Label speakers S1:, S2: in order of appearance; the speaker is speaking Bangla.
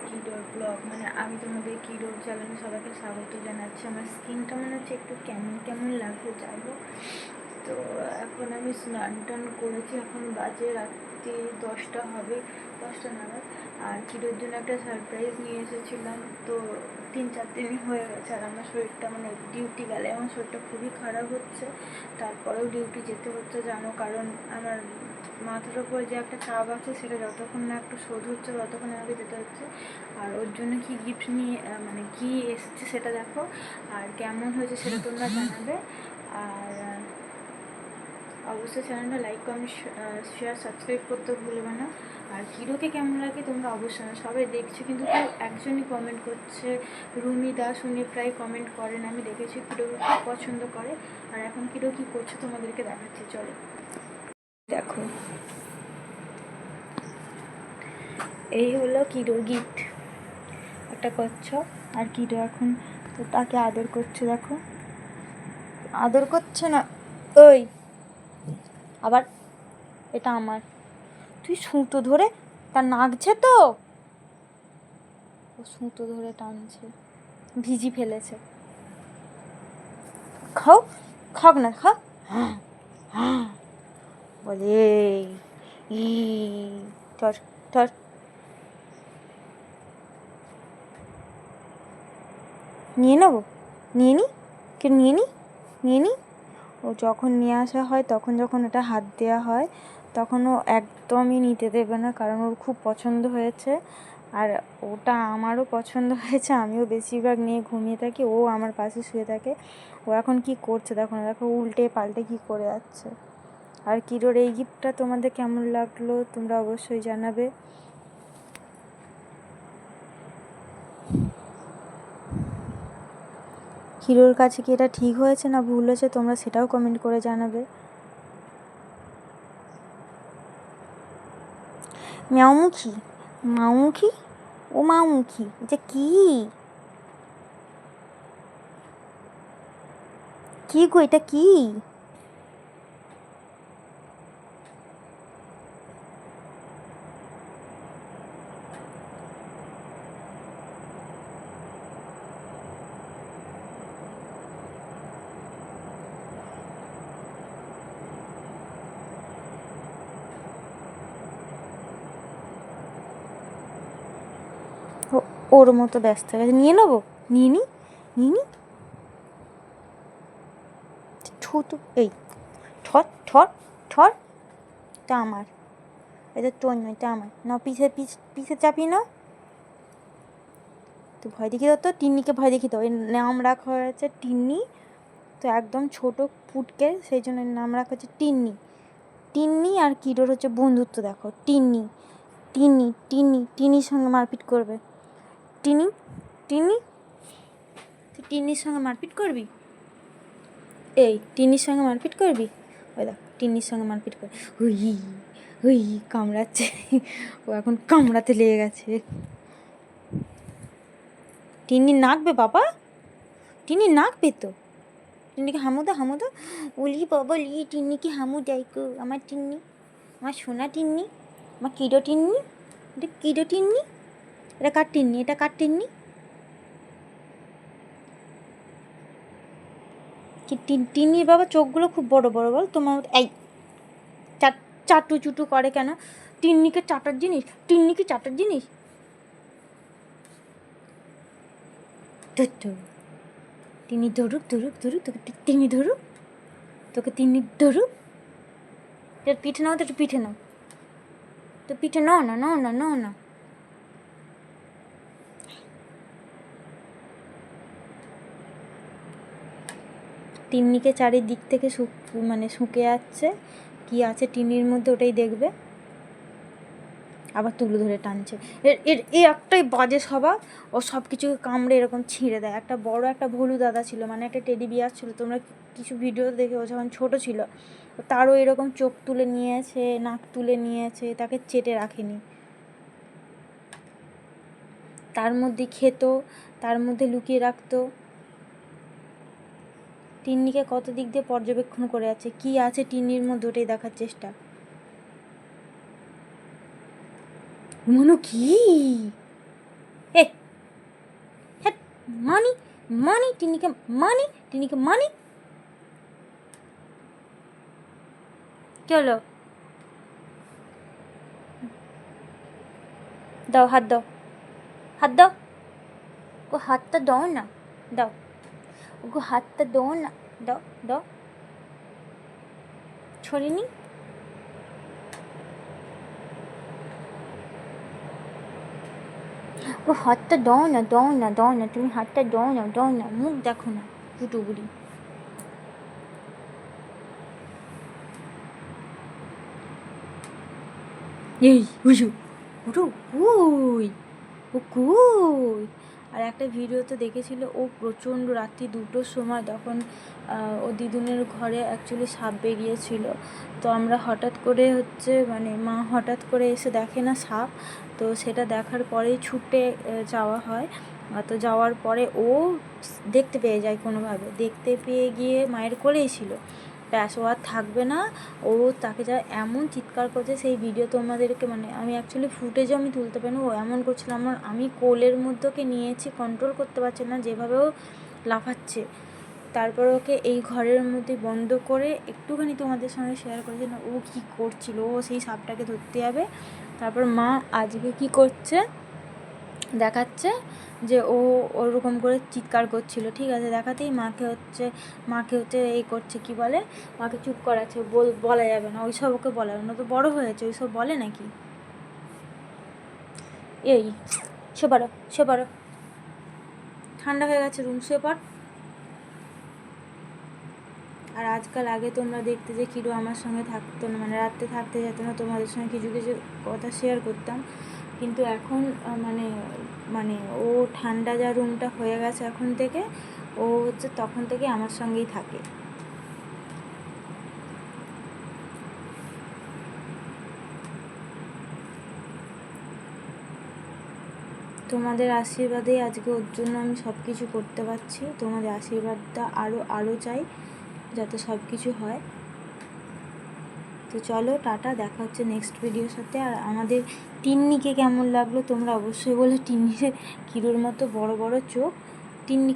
S1: কিডোর ব্লগ, মানে আমি তোমাদের কিডোর চ্যানেলে সবাইকে স্বাগত জানাচ্ছি। আমার স্কিনটা মনে হচ্ছে একটু কেমন কেমন লাগছে, যাই হোক। তো এখন আমি স্নান টান করেছি, এখন বাজে রাত্রি 10টা হবে, 10টা নাগাদ। আর কিডোর জন্য একটা সারপ্রাইজ নিয়ে এসেছিলাম। তো 3-4 দিনই হয়ে গেছে, আর আমার শরীরটা মানে ডিউটি গেলে আমার শরীরটা খুবই খারাপ হচ্ছে। তারপরেও ডিউটি যেতে হচ্ছে জানো, কারণ আমার মাথার উপরে যে একটা চাপ আছে সেটা যতক্ষণ না একটু শোধ হচ্ছে ততক্ষণ আমাকে যেতে হচ্ছে। আর ওর জন্য কি গিফট নিয়ে মানে কি এসেছে সেটা দেখো, আর কেমন হয়েছে সেটা তোমরা জানাবে। আর অবশ্যই চ্যানেলটা লাইক, কমেন্ট, শেয়ার, সাবস্ক্রাইব করতে ভুলবে না। আর হিরোকে কেমন লাগে তোমরা অবশ্যই না, সবাই দেখছে কিন্তু কেউ একজনই কমেন্ট করছে, রুমি দাস, উনি প্রায় কমেন্ট করেন, আমি দেখেছি হিরোকে খুব পছন্দ করে। আর এখন হিরো কী করছে তোমাদেরকে দেখাচ্ছি, চলো দেখো। এই হলো কিডোর গিফট, একটা কচ্ছপ। আর কিডো এখন তো তাকে আদর করছে, দেখো আদর করছে না, ওই আবার এটা আমার, তুই সুতো ধরে তার নাগছে তো, ও সুতো ধরে টানছে, ভিজি ফেলেছে। খাও, খাক না, খা বলে ই ধর ধর। নিয়ে নেবো, নিয়ে নি, কেউ নিয়ে নি, নিয়ে নি। ও যখন নিয়ে আসা হয় তখন যখন এটা হাত দেওয়া হয় তখন ও একদমই নিতে দেবে না, কারণ ওর খুব পছন্দ হয়েছে। আর ওটা আমারও পছন্দ হয়েছে, আমিও বেশিরভাগ নিয়ে ঘুমিয়ে থাকি, ও আমার পাশে শুয়ে থাকে। ও এখন কি করছে দেখো না, দেখো উল্টে পাল্টে কি করে যাচ্ছে। আর কিডোর এই গিফটটা তোমাদের কেমন লাগলো তোমরা অবশ্যই জানাবে। হিরোর কাছে কি এটা ঠিক হয়েছে না ভুল হয়েছে তোমরা সেটাও কমেন্ট করে জানাবে। ম্যাউমুখী, মাউমুখী, ও মাউমুখী, এটা কি কি গো, এটা কি? ওর মতো ব্যস্ত হয়ে গেছে, নিয়ে নেবো, নিয়ে নি, নিয়ে নি, ছোট এই ঠর ঠর ঠর, এটা আমার, এটা তোর নয়, এটা আমার, না পিছে পিছে চাপিয়ে নাও। তো ভয় দেখিয়ে দাও, তো টিন্নিকে ভয় দেখিয়ে দাও। এর নাম রাখা হয়েছে টিন্নি, তো একদম ছোট পুটকে, সেই জন্য নাম রাখা হচ্ছে টিন্নি। টিন্নি আর কিডোর হচ্ছে বন্ধুত্ব, দেখো টিন্নি টিন্নি টিন্নি, টিন্নির সঙ্গে মারপিট করবে। টিনি টিনি, তুই টিন্নির সঙ্গে মারপিট করবি, এই টিন্নির সঙ্গে মারপিট করবি, ওই দেখ টিন্নির সঙ্গে মারপিট করবি, হুই হুই কামড়াচ্ছে, ও এখন কামড়াতে লেগে গেছে। টিন্নি নাকবে বাবা, টিন্নি নাকবে তো, টিন্নিকে হামুদা হামুদা, বলি বাবা লি টিন্নিকে হামু দেয় গো, আমার টিন্নি, আমার সোনা টিন্নি, আমার কিডো টিন্নি, এটা কিডো টিন্নি, এটা কার টিন্নি, এটা কার টিন্নি, কি টিন্নির বাবা চোখগুলো খুব বড় বড়, বল তোমার এই চাটু চুটু করে কেন? টিন্নিকে চাটার জিনিস, টিন্নিকে চাটার জিনিস, টিন্নি ধরুক ধরুক ধরুক, তোকে টিন্নি ধরুক, তোকে টিন্নি ধরুক, তোর পিঠে নাও, তো একটু পিঠে নাও, তো পিঠে নাও না, নাও না, নাও না। টিন্নিকে চারিদিক থেকে মানে শুকে যাচ্ছে, কি আছে টিন্নির মধ্যে ওটাই দেখবে, আবার তুলো ধরে টানছে। এর এই একটাই বাজে স্বভাব, ও সব কিছুকে কামড়ে এরকম ছিঁড়ে দেয়। একটা বড় একটা ভলু দাদা ছিল, মানে একটা টেডি বিয়ার ছিল, তোমরা কিছু ভিডিও দেখে, ও যখন ছোটো ছিল তারও এরকম চোখ তুলে নিয়েছে, নাক তুলে নিয়েছে, তাকে চেটে রাখেনি, তার মধ্যে খেত, তার মধ্যে লুকিয়ে রাখতো। টিন্নিকে কত দিক দিয়ে পর্যবেক্ষণ করে আছে, কি আছে টিন্নির মধ্যে ওটাই দেখার চেষ্টা। মনু কি মানি মানি, টিনিকে মানি, টিনিকে মানি। কি হলো? দাও হাত, দাও হাত, দাও ও হাতটা দাও না, দাও ওগো হাতটা দাও না, দাও দাও, ছড়িনি। ও হাতটা দাও না, দাও না, দাও না, তুমি হাতটা দাও না, দাও না, মুখ দেখো না ফুটুগুড়ি। এই বুঝু উঠু, ওই ও কই। আর একটা ভিডিওতে দেখেছিল ও প্রচণ্ড রাত্রি 2টোর সময় তখন ও দিদুনের ঘরে অ্যাকচুয়ালি সাপ বেরিয়েছিল। তো আমরা হঠাৎ করে মানে মা হঠাৎ করে এসে দেখে না সাপ, তো সেটা দেখার পরেই ছুটে যাওয়া হয়। তো যাওয়ার পরে ও দেখতে পেয়ে যায় কোনোভাবে, দেখতে পেয়ে গিয়ে মায়ের কোলেই ছিল। ব্যাস, ও আর থাকবে না, ও তাকে যা এমন চিৎকার করছে সেই ভিডিও তোমাদেরকে, মানে আমি অ্যাকচুয়ালি ফুটেজও আমি তুলতে পারি না, ও এমন করছিল আমি কোলের মধ্যে ওকে নিয়েছি, কন্ট্রোল করতে পারছি না যেভাবে ও লাফাচ্ছে। তারপর ওকে এই ঘরের মধ্যে বন্ধ করে একটুখানি তোমাদের সঙ্গে শেয়ার করেছি না ও কী করছিল, ও সেই সাপটাকে ধরতে যাবে। তারপর মা আজকে কি করছে দেখাচ্ছে যে ও ওরকম করে চিৎকার করছিল, ঠিক আছে, দেখাতেই মাকে এই করছে, কি বলে, মাকে চুপ করাচ্ছে, বলা যাবে না ওইসব, ওকে বলা যাবে না, তো বড় হয়েছে ওইসব বলে নাকি। এই সে পারো ঠান্ডা হয়ে গেছে রুম, শুয়ে পড়। আর আজকাল আগে তোমরা দেখতে যে কিরো আমার সঙ্গে থাকতো না, মানে রাত্রে থাকতে যেত না, তোমাদের সঙ্গে কিছু কিছু কথা শেয়ার করতাম, কিন্তু এখন মানে মানে ও ঠান্ডা যা রুমটা হয়ে গেছে এখন থেকে, ও তখন থেকে আমার সঙ্গেই থাকে। তোমাদের আশীর্বাদেই আজকে ওর জন্য আমি সব কিছু করতে পারছি। তোমাদের আশীর্বাদটা আরও চাই যাতে সব কিছু হয়। তো চলো টাটা, দেখা হচ্ছে নেক্সট ভিডিওর সাথে। আর আমাদের টিন্নিকে কেমন লাগলো তোমরা অবশ্যই বলো। টিন্নির কিরোর মতো বড় বড় চোখ। টিন্নি